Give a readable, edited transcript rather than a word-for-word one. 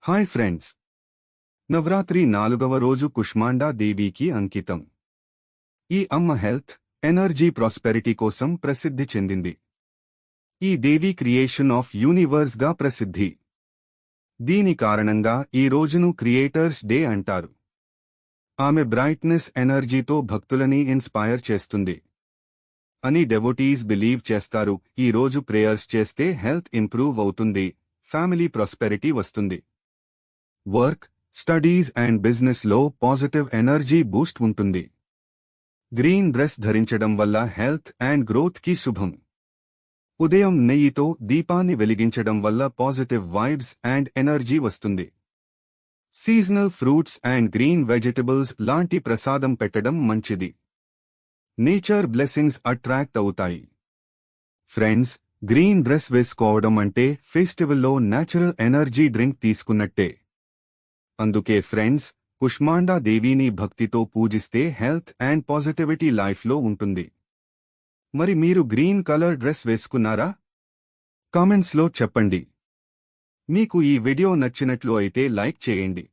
Hi friends, Navratri 4వ రోజు కుష్మాండా దేవికి అంకితం. ఈ అమ్మ హెల్త్, ఎనర్జీ, ప్రాస్పెరిటీ కోసం ప్రసిద్ధి చెందింది. ఈ దేవి క్రియేషన్ ఆఫ్ యూనివర్స్ గా ప్రసిద్ధి. దీని కారణంగా ఈ రోజును క్రియేటర్స్ డే అంటారు. ఆమె బ్రైట్నెస్, ఎనర్జీతో భక్తులని ఇన్స్పైర్ చేస్తుంది అని డెవోటీస్ బిలీవ్ చేస్తారు. ఈ రోజు ప్రేయర్స్ చేస్తే హెల్త్ ఇంప్రూవ్ అవుతుంది, ఫ్యామిలీ ప్రాస్పెరిటీ వస్తుంది. వర్క్, స్టడీస్ అండ్ బిజినెస్ లో పాజిటివ్ ఎనర్జీ బూస్ట్ ఉంటుంది. గ్రీన్ డ్రెస్ ధరించడం వల్ల హెల్త్ అండ్ గ్రోత్ కి శుభం. ఉదయం నెయ్యితో దీపాన్ని వెలిగించడం వల్ల పాజిటివ్ వైబ్స్ అండ్ ఎనర్జీ వస్తుంది. Seasonal fruits and green vegetables లాంటి ప్రసాదం పెట్టడం మంచిది. నేచర్ బ్లెస్సింగ్స్ అట్రాక్ట్ అవుతాయి. ఫ్రెండ్స్, గ్రీన్ డ్రెస్ వేసుకోవడం అంటే ఫెస్టివల్లో నేచురల్ ఎనర్జీ డ్రింక్ తీసుకున్నట్టే. అందుకే ఫ్రెండ్స్, కుష్మాండా దేవిని భక్తితో పూజిస్తే హెల్త్ అండ్ పాజిటివిటీ లైఫ్లో ఉంటుంది. మరి మీరు గ్రీన్ కలర్ డ్రెస్ వేసుకున్నారా? కామెంట్స్లో చెప్పండి. మీకు ఈ వీడియో నచ్చినట్లు అయితే లైక్ చేయండి.